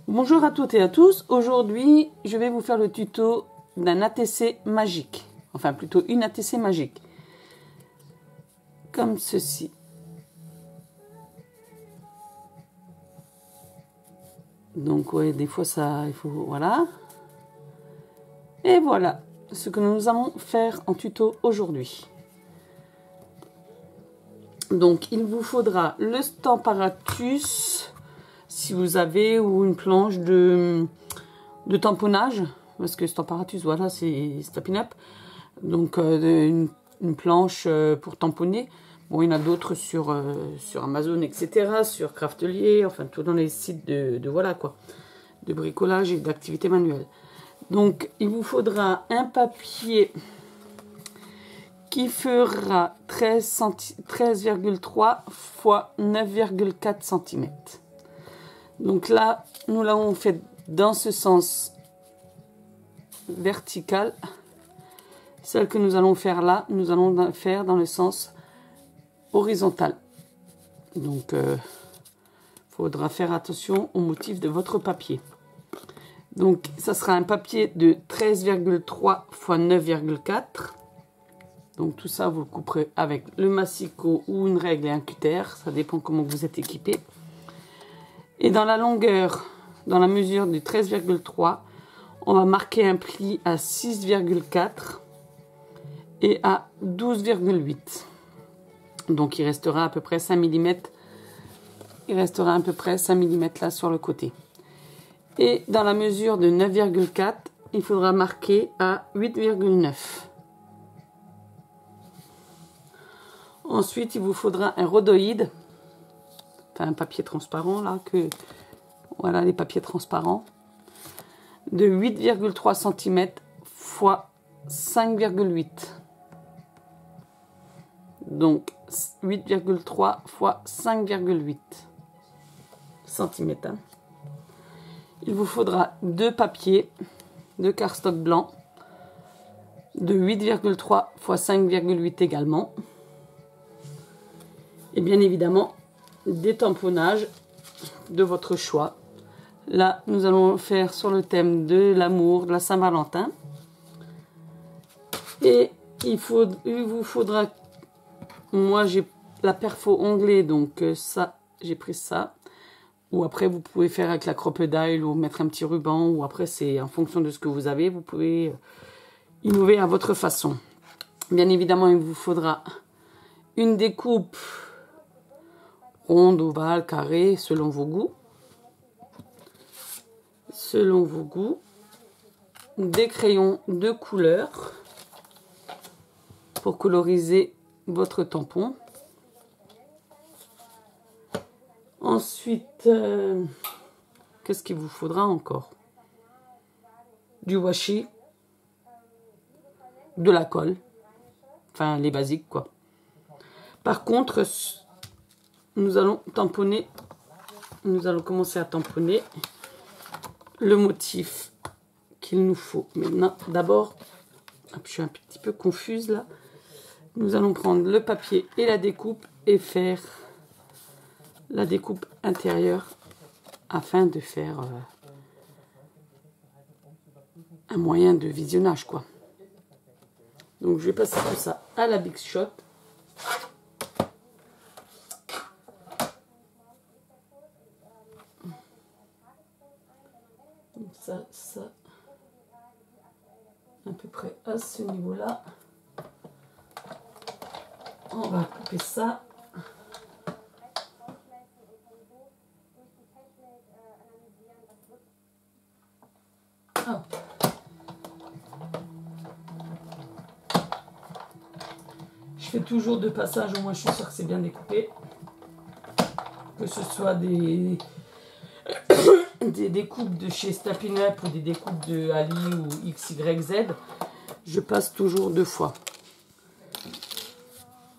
Bonjour à toutes et à tous, aujourd'hui je vais vous faire le tuto d'un ATC magique, enfin plutôt une ATC magique, comme ceci. Donc ouais, des fois ça, il faut, voilà. Et voilà ce que nous allons faire en tuto aujourd'hui. Donc il vous faudra le Stamparatus, si vous avez, ou une planche de tamponnage, parce que Stamparatus, voilà, c'est Stampin' Up. Donc une planche pour tamponner. Bon, il y en a d'autres sur Amazon, etc., sur Craftelier, enfin tout dans les sites de voilà quoi, de bricolage et d'activité manuelle. Donc il vous faudra un papier qui fera 13,3 x 9,4 cm. Donc là, nous l'avons fait dans ce sens vertical. Celle que nous allons faire là, nous allons la faire dans le sens horizontal. Donc, faudra faire attention au motif de votre papier. Donc, ça sera un papier de 13,3 x 9,4. Donc, tout ça, vous le couperez avec le massicot ou une règle et un cutter. Ça dépend comment vous êtes équipé. Et dans la longueur, dans la mesure du 13,3, on va marquer un pli à 6,4 et à 12,8. Donc, il restera à peu près 5 mm. Il restera à peu près 5 mm là sur le côté. Et dans la mesure de 9,4, il faudra marquer à 8,9. Ensuite, il vous faudra un rhodoïde, enfin un papier transparent là, voilà les papiers transparents, de 8,3 cm x 5,8. Donc 8,3 x 5,8 cm. Il vous faudra deux papiers de cardstock blanc de 8,3 x 5,8 également. Et bien évidemment, des tamponnages de votre choix. Là, nous allons faire sur le thème de l'amour, de la Saint-Valentin. Et il vous faudra, moi j'ai la perfo onglet, donc ça, j'ai pris ça. Ou après, vous pouvez faire avec la crocodile ou mettre un petit ruban. Ou après, c'est en fonction de ce que vous avez. Vous pouvez innover à votre façon. Bien évidemment, il vous faudra une découpe ronde, ovale, carré, selon vos goûts. Selon vos goûts. Des crayons de couleur pour coloriser votre tampon. Ensuite, qu'est-ce qu'il vous faudra encore? Du washi, de la colle, enfin les basiques quoi. Par contre, nous allons tamponner, nous allons commencer à tamponner le motif qu'il nous faut. Maintenant, d'abord, je suis un petit peu confuse là. Nous allons prendre le papier et la découpe et faire la découpe intérieure afin de faire un moyen de visionnage quoi. Donc je vais passer tout ça à la Big Shot. Donc ça à peu près à ce niveau là. On va couper ça. Hop. Je fais toujours deux passages, au moins je suis sûre que c'est bien découpé. Que ce soit des découpes de chez Stampin' Up ou des découpes de Ali ou XYZ, je passe toujours deux fois.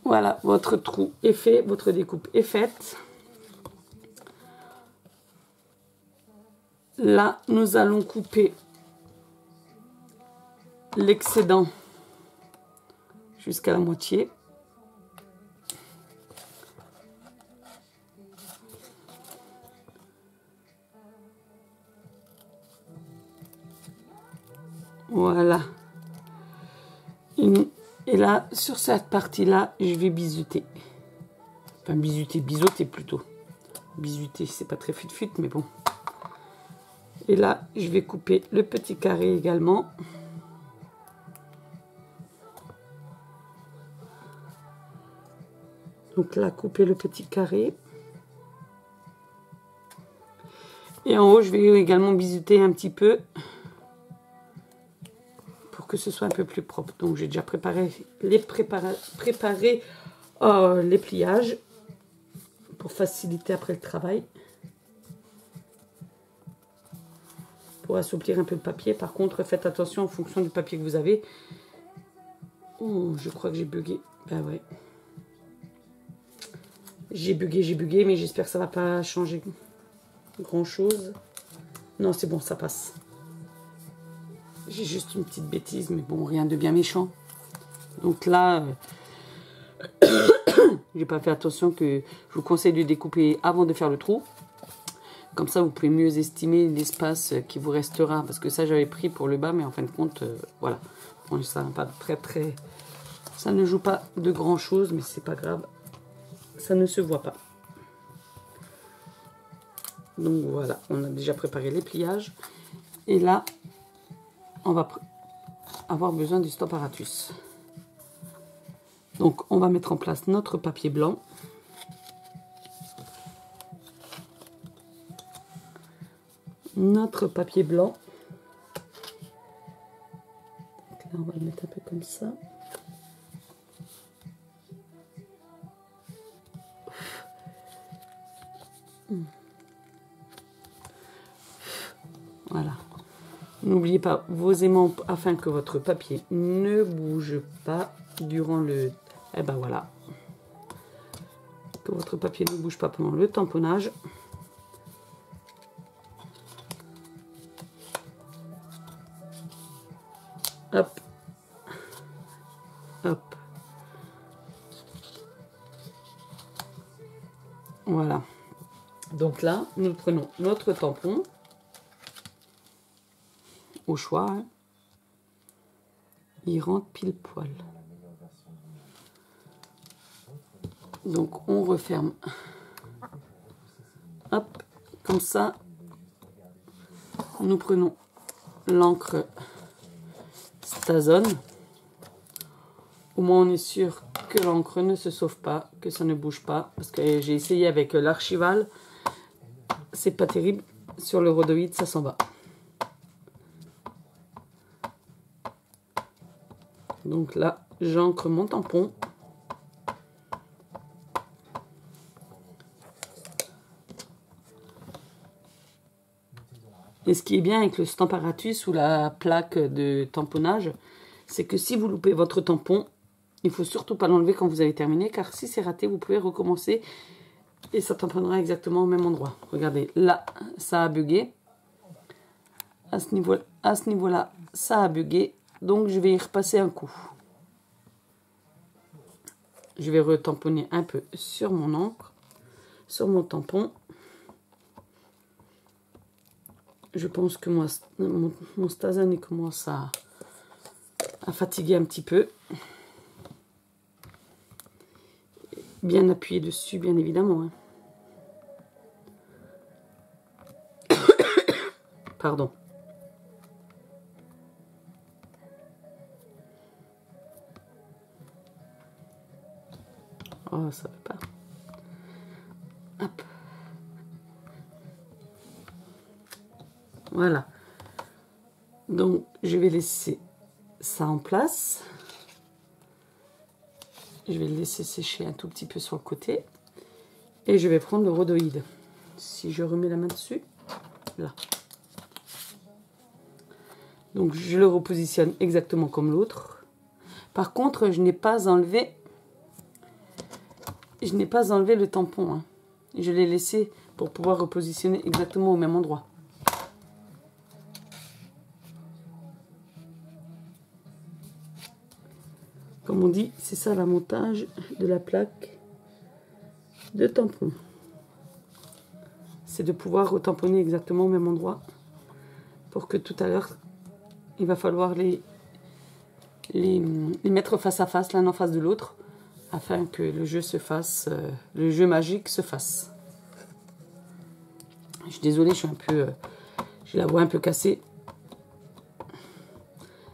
Voilà, votre trou est fait, votre découpe est faite. Là, nous allons couper l'excédent jusqu'à la moitié. Voilà. Et là, sur cette partie-là, je vais bisuter. Enfin, biseauter plutôt. Bisuter, c'est pas très fut-fut, mais bon. Et là, je vais couper le petit carré également. Donc là, couper le petit carré. Et en haut, je vais également bisuter un petit peu pour que ce soit un peu plus propre. Donc j'ai déjà préparé les pliages pour faciliter après le travail. Pour assouplir un peu le papier. Par contre, faites attention en fonction du papier que vous avez. Oh, je crois que j'ai bugué. Ben ouais. J'ai bugué, mais j'espère que ça va pas changer grand chose. Non, c'est bon, ça passe. J'ai juste une petite bêtise, mais bon, rien de bien méchant. Donc là, j'ai pas fait attention que je vous conseille de découper avant de faire le trou. Comme ça, vous pouvez mieux estimer l'espace qui vous restera. Parce que ça, j'avais pris pour le bas, mais en fin de compte, voilà. Bon, ça n'a pas très... Ça ne joue pas de grand chose, mais c'est pas grave. Ça ne se voit pas. Donc voilà, on a déjà préparé les pliages. Et là, on va avoir besoin du Stamparatus. Donc on va mettre en place notre papier blanc. Notre papier blanc. Donc là, on va le mettre un peu comme ça. Voilà. N'oubliez pas vos aimants afin que votre papier ne bouge pas durant le... Eh ben voilà. Que votre papier ne bouge pas pendant le tamponnage. Hop. Hop. Voilà. Donc là, nous prenons notre tampon. Au choix, hein. Il rentre pile poil. Donc on referme. Hop, comme ça. Nous prenons l'encre Stazone. Au moins on est sûr que l'encre ne se sauve pas, que ça ne bouge pas. Parce que j'ai essayé avec l'archival. C'est pas terrible. Sur le rhodoïde, ça s'en va. Donc là, j'ancre mon tampon. Et ce qui est bien avec le Stamparatus ou la plaque de tamponnage, c'est que si vous loupez votre tampon, il ne faut surtout pas l'enlever quand vous avez terminé, car si c'est raté, vous pouvez recommencer et ça tamponnera exactement au même endroit. Regardez, là, ça a bugué. À ce niveau-là, ça a bugué. Donc, je vais y repasser un coup. Je vais retamponner un peu sur mon encre, sur mon tampon. Je pense que mon Stazone il commence à fatiguer un petit peu. Bien appuyé dessus, bien évidemment. Hein. Pardon. Oh, ça ne veut pas. Hop. Voilà. Donc, je vais laisser ça en place. Je vais le laisser sécher un tout petit peu sur le côté. Et je vais prendre le rhodoïde. Si je remets la main dessus, là. Donc, je le repositionne exactement comme l'autre. Par contre, je n'ai pas enlevé le tampon. Hein. Je l'ai laissé pour pouvoir repositionner exactement au même endroit. Comme on dit, c'est ça l'avantage de la plaque de tampon. C'est de pouvoir retamponner exactement au même endroit pour que tout à l'heure, il va falloir les mettre face à face, l'un en face de l'autre, afin que le jeu se fasse, le jeu magique se fasse. Je suis désolée, je suis un peu, j'ai la voix un peu cassée.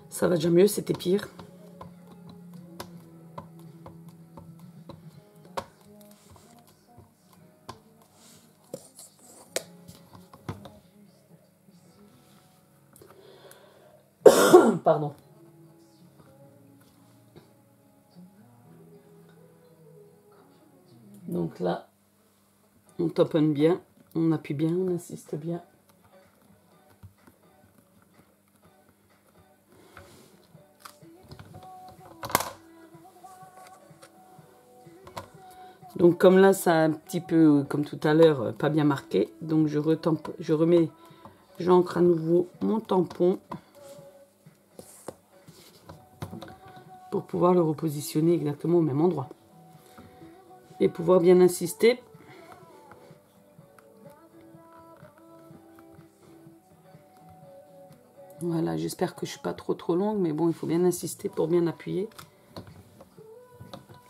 Ça va déjà mieux, c'était pire. Pardon. Donc là, on tamponne bien, on appuie bien, on insiste bien. Donc comme là, ça a un petit peu, comme tout à l'heure, pas bien marqué. Donc j'ancre à nouveau mon tampon pour pouvoir le repositionner exactement au même endroit. Et pouvoir bien insister. Voilà, j'espère que je ne suis pas trop longue, mais bon, il faut bien insister pour bien appuyer.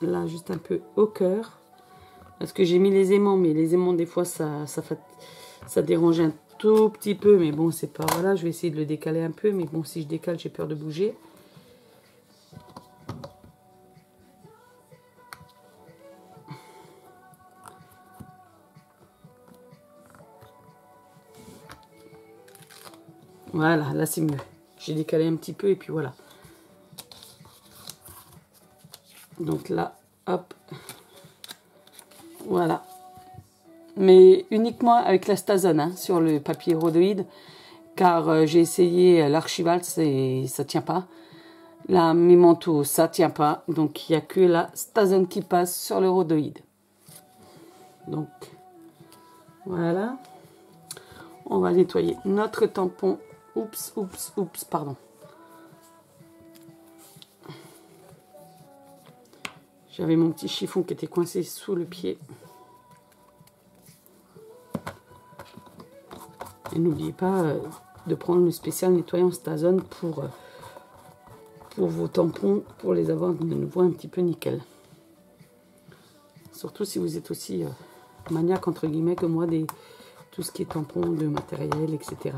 Là, juste un peu au cœur. Parce que j'ai mis les aimants, mais les aimants, des fois, ça dérange un tout petit peu. Mais bon, c'est pas... Voilà, je vais essayer de le décaler un peu. Mais bon, si je décale, j'ai peur de bouger. Voilà, là, c'est mieux. J'ai décalé un petit peu et puis voilà. Donc là, hop. Voilà. Mais uniquement avec la Stazone, hein, sur le papier rhodoïde. Car j'ai essayé l'Archivalse et ça tient pas. Là, mes manteaux, ça tient pas. Donc, il n'y a que la Stazone qui passe sur le rhodoïde. Donc, voilà. On va nettoyer notre tampon. Oups, pardon. J'avais mon petit chiffon qui était coincé sous le pied. Et n'oubliez pas de prendre le spécial nettoyant Stazone pour vos tampons, pour les avoir de nouveau un petit peu nickel. Surtout si vous êtes aussi maniaque entre guillemets que moi des tout ce qui est tampons, de matériel, etc.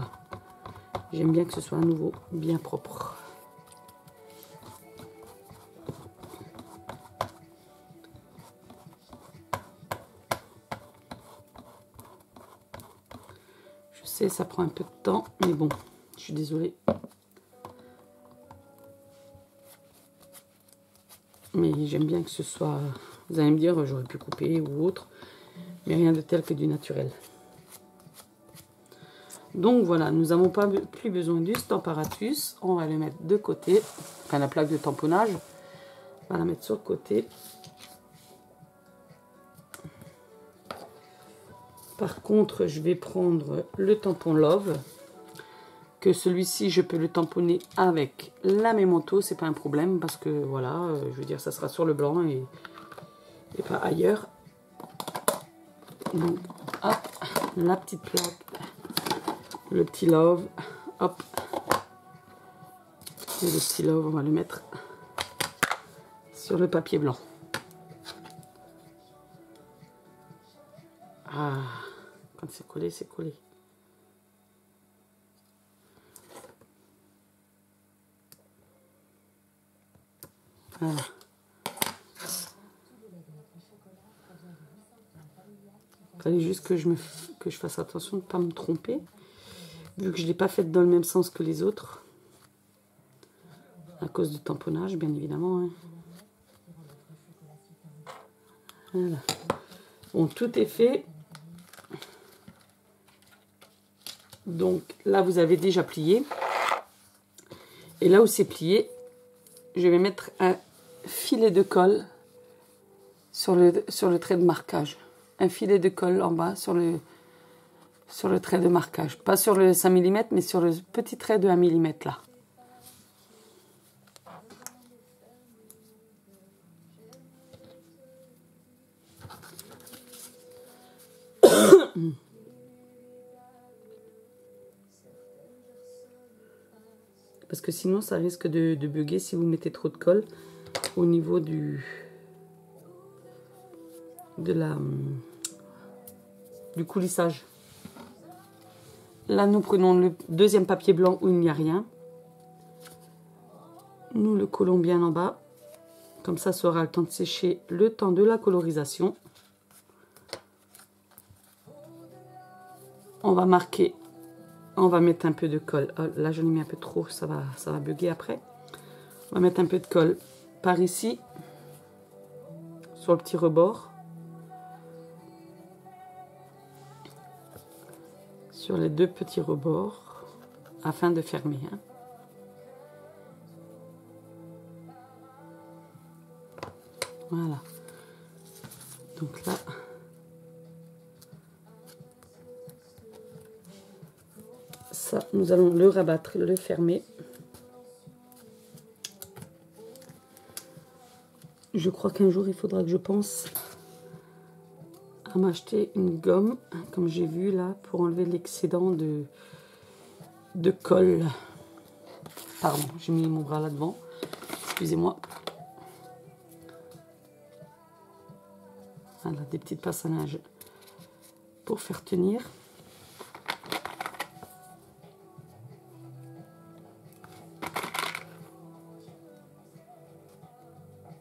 J'aime bien que ce soit à nouveau bien propre. Je sais, ça prend un peu de temps, mais bon, je suis désolée. Mais j'aime bien que ce soit... Vous allez me dire, j'aurais pu couper ou autre, mais rien de tel que du naturel. Donc voilà, nous n'avons plus besoin du Stamparatus. On va le mettre de côté. Enfin, la plaque de tamponnage. On va la mettre sur le côté. Par contre, je vais prendre le tampon Love. Que celui-ci, je peux le tamponner avec la Memento. C'est pas un problème parce que voilà, je veux dire, ça sera sur le blanc et pas ailleurs. Donc, hop, la petite plaque. Le petit Love, hop, et le petit Love, on va le mettre sur le papier blanc. Ah, quand c'est collé, c'est collé. Voilà. Il fallait juste que je fasse attention de ne pas me tromper. Vu que je ne l'ai pas faite dans le même sens que les autres. À cause du tamponnage, bien évidemment. Hein. Voilà. Bon, tout est fait. Donc là, vous avez déjà plié. Et là où c'est plié, je vais mettre un filet de colle sur le trait de marquage. Un filet de colle en bas sur le trait de marquage. Pas sur le 5 mm, mais sur le petit trait de 1 mm là. Parce que sinon, ça risque de bugger si vous mettez trop de colle au niveau du coulissage. Là, nous prenons le deuxième papier blanc où il n'y a rien. Nous le collons bien en bas. Comme ça aura le temps de sécher, le temps de la colorisation. On va marquer, on va mettre un peu de colle. Oh, là, j'en ai mis un peu trop, ça va bugger après. On va mettre un peu de colle par ici, sur le petit rebord. Sur les deux petits rebords, afin de fermer. Hein. Voilà. Donc là, ça, nous allons le rabattre, le fermer. Je crois qu'un jour, il faudra que je pense à m'acheter une gomme, comme j'ai vu là, pour enlever l'excédent de colle. Pardon, j'ai mis mon bras là-devant. Excusez-moi. Voilà, des petites passes à linge pour faire tenir.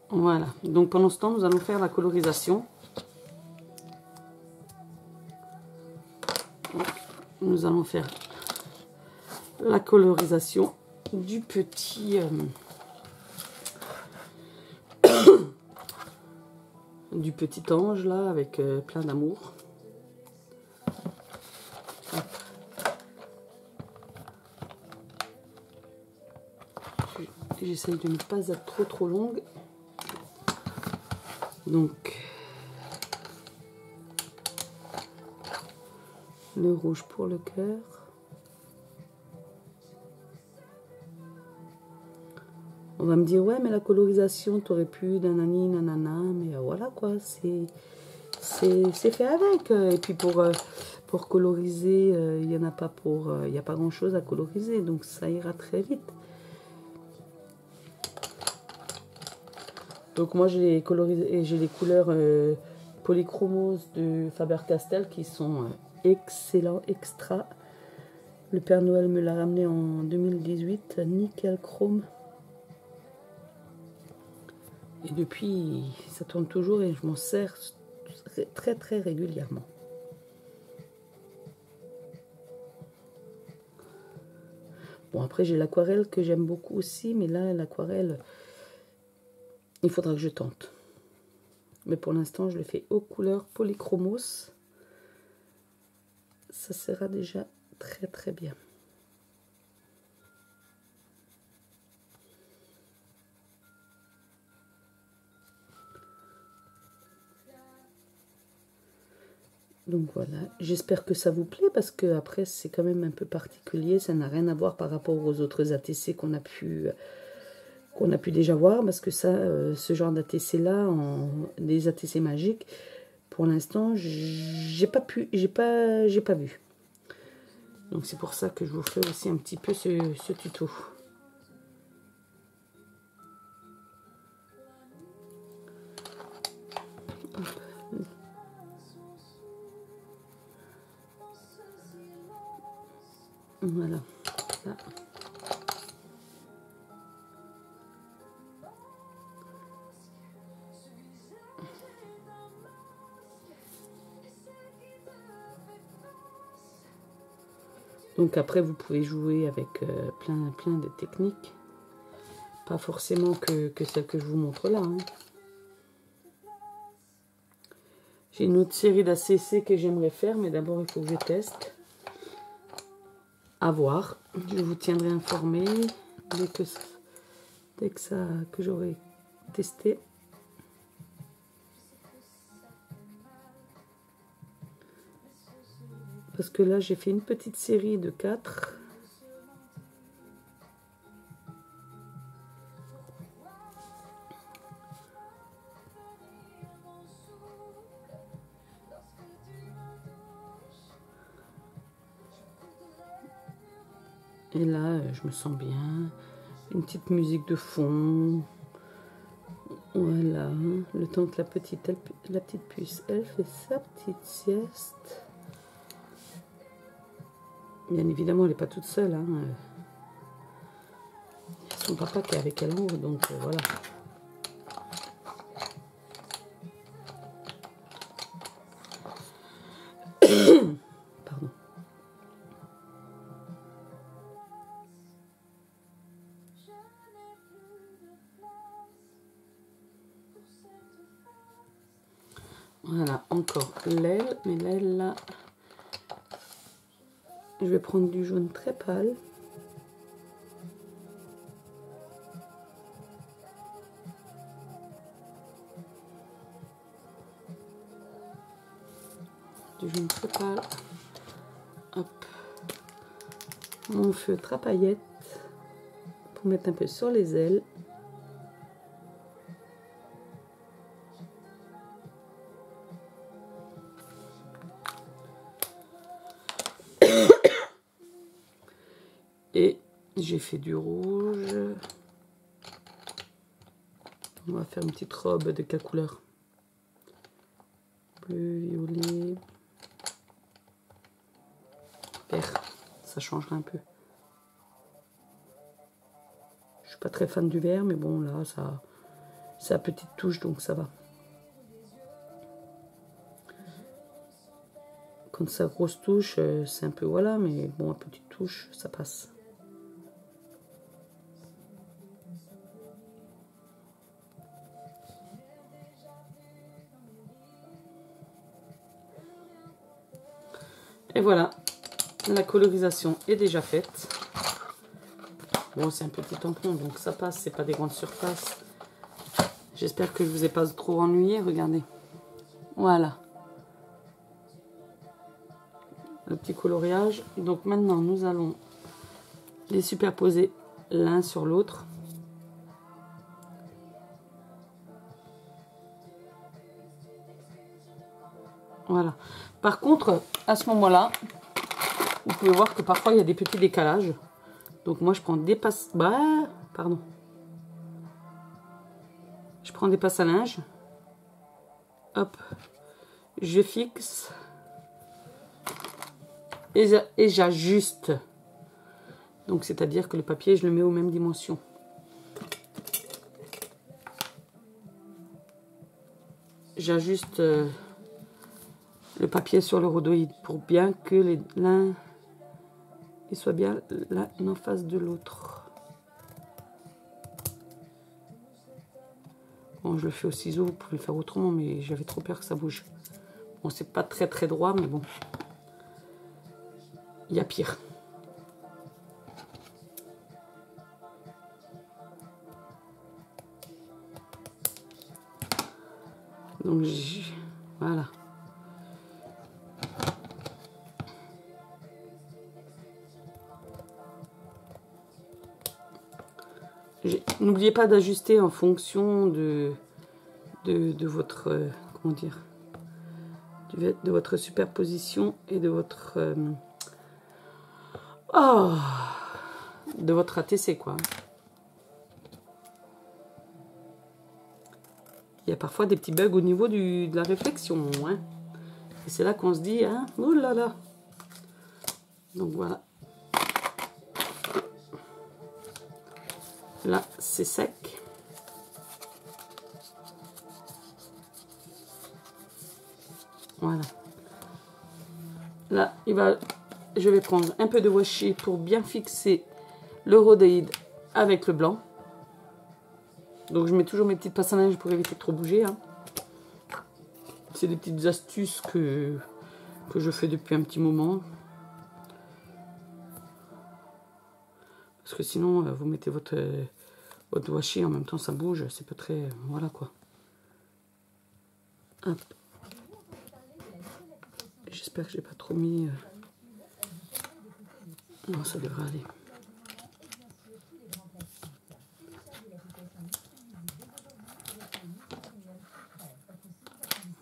Voilà, donc pendant ce temps, nous allons faire la colorisation. Nous allons faire la colorisation du petit du petit ange là avec plein d'amour. J'essaye de ne pas être trop longue. Donc le rouge pour le cœur. On va me dire ouais mais la colorisation t'aurais pu nanani nanana, mais voilà quoi, c'est fait avec. Et puis pour coloriser, il y en a pas il y a pas grand chose à coloriser, donc ça ira très vite. Donc moi j'ai colorisé et j'ai les couleurs polychromose de Faber-Castell qui sont excellents, extra. Le Père Noël me l'a ramené en 2018, nickel chrome. Et depuis, ça tourne toujours et je m'en sers très régulièrement. Bon, après j'ai l'aquarelle que j'aime beaucoup aussi, mais là l'aquarelle, il faudra que je tente. Mais pour l'instant, je le fais aux couleurs polychromos. Ça sera déjà très bien. Donc voilà, j'espère que ça vous plaît parce que après c'est quand même un peu particulier, ça n'a rien à voir par rapport aux autres ATC qu'on a pu déjà voir, parce que ça, ce genre d'ATC là, des ATC magiques, pour l'instant, j'ai pas vu. Donc c'est pour ça que je vous fais aussi un petit peu ce tuto. Voilà. Là. Donc après, vous pouvez jouer avec plein de techniques. Pas forcément que celle que je vous montre là. Hein. J'ai une autre série d'ACC que j'aimerais faire, mais d'abord il faut que je teste. À voir. Je vous tiendrai informé dès que j'aurai testé. Parce que là, j'ai fait une petite série de 4. Et là, je me sens bien. Une petite musique de fond. Voilà. Le temps que la petite puce, elle fait sa petite sieste. Bien évidemment, elle n'est pas toute seule. Hein. Il y a son papa qui est avec elle en haut, donc voilà. Pardon. Voilà, encore l'aile, mais l'aile là, je vais prendre du jaune très pâle. Du jaune très pâle. Hop. Mon feutre à paillettes pour mettre un peu sur les ailes. Et j'ai fait du rouge. On va faire une petite robe de quelle couleur? Bleu, violet, vert. Ça changera un peu. Je suis pas très fan du vert, mais bon là, ça, c'est à petite touche, donc ça va. Quand c'est à grosse touche, c'est un peu voilà, mais bon, à petite touche, ça passe. Et voilà, la colorisation est déjà faite. Bon, c'est un petit tampon, donc ça passe, c'est pas des grandes surfaces. J'espère que je vous ai pas trop ennuyé, regardez. Voilà. Le petit coloriage. Donc maintenant, nous allons les superposer l'un sur l'autre. Voilà. Par contre, à ce moment-là, vous pouvez voir que parfois il y a des petits décalages. Donc moi je prends des passes... pardon. Je prends des passes à linge. Hop. Je fixe. Et j'ajuste. Donc c'est-à-dire que le papier, je le mets aux mêmes dimensions. J'ajuste le papier sur le rhodoïde pour bien que l'un soit bien l'un en face de l'autre. Bon, je le fais au ciseau, vous pouvez le faire autrement, mais j'avais trop peur que ça bouge. Bon, c'est pas très très droit, mais bon. Il y a pire. Donc, voilà. N'oubliez pas d'ajuster en fonction de votre, comment dire, de votre superposition et de votre, de votre ATC, quoi. Il y a parfois des petits bugs au niveau de la réflexion, hein. Et c'est là qu'on se dit, hein, oh là là. Donc voilà. Là, c'est sec. Voilà. Là, je vais prendre un peu de washi pour bien fixer le rhodoïde avec le blanc. Donc, je mets toujours mes petites passes à linge pour éviter de trop bouger. Hein. C'est des petites astuces que je fais depuis un petit moment. Parce que sinon, vous mettez votre washi, en même temps ça bouge, c'est pas très... voilà quoi. J'espère que j'ai pas trop mis... Non, ça devrait aller.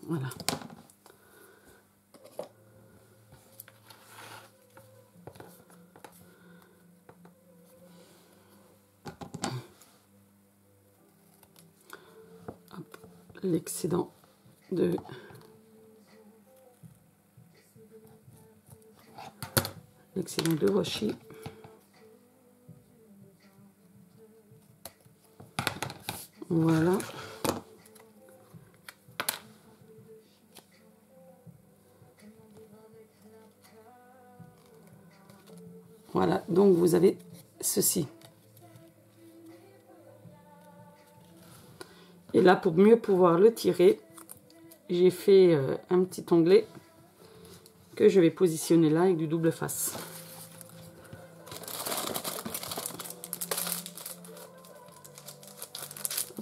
Voilà. l'excédent de washi. Voilà. Voilà, donc vous avez ceci. Et là, pour mieux pouvoir le tirer, j'ai fait un petit onglet que je vais positionner là avec du double face.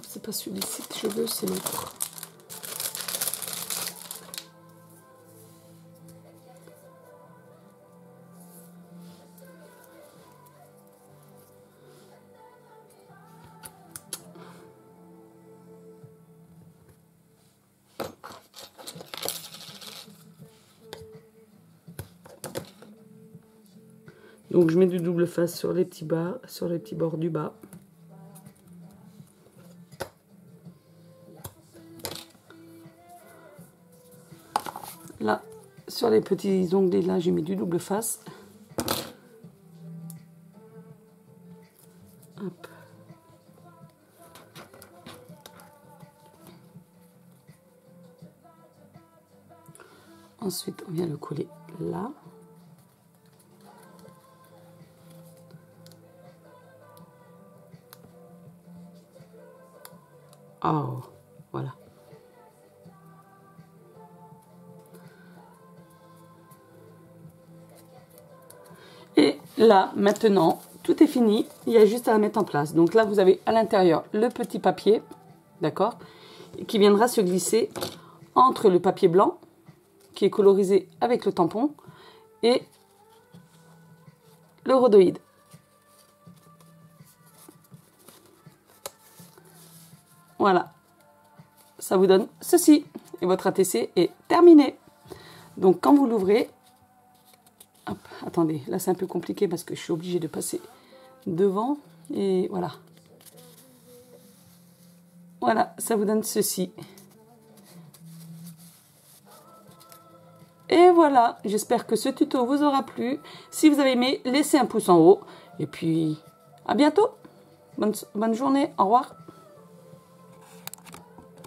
C'est pas celui-ci que je veux, c'est l'autre. Donc je mets du double face sur les petits bas, sur les petits bords du bas. Là, sur les petits onglets, là, j'ai mis du double face. Hop. Ensuite, on vient le coller là. Oh, voilà. Et là, maintenant, tout est fini. Il y a juste à la mettre en place. Donc là, vous avez à l'intérieur le petit papier, d'accord, qui viendra se glisser entre le papier blanc, qui est colorisé avec le tampon, et le rhodoïde. Voilà, ça vous donne ceci. Et votre ATC est terminé. Donc quand vous l'ouvrez, hop, attendez, là c'est un peu compliqué parce que je suis obligée de passer devant. Et voilà. Voilà, ça vous donne ceci. Et voilà, j'espère que ce tuto vous aura plu. Si vous avez aimé, laissez un pouce en haut. Et puis, à bientôt. Bonne journée, au revoir.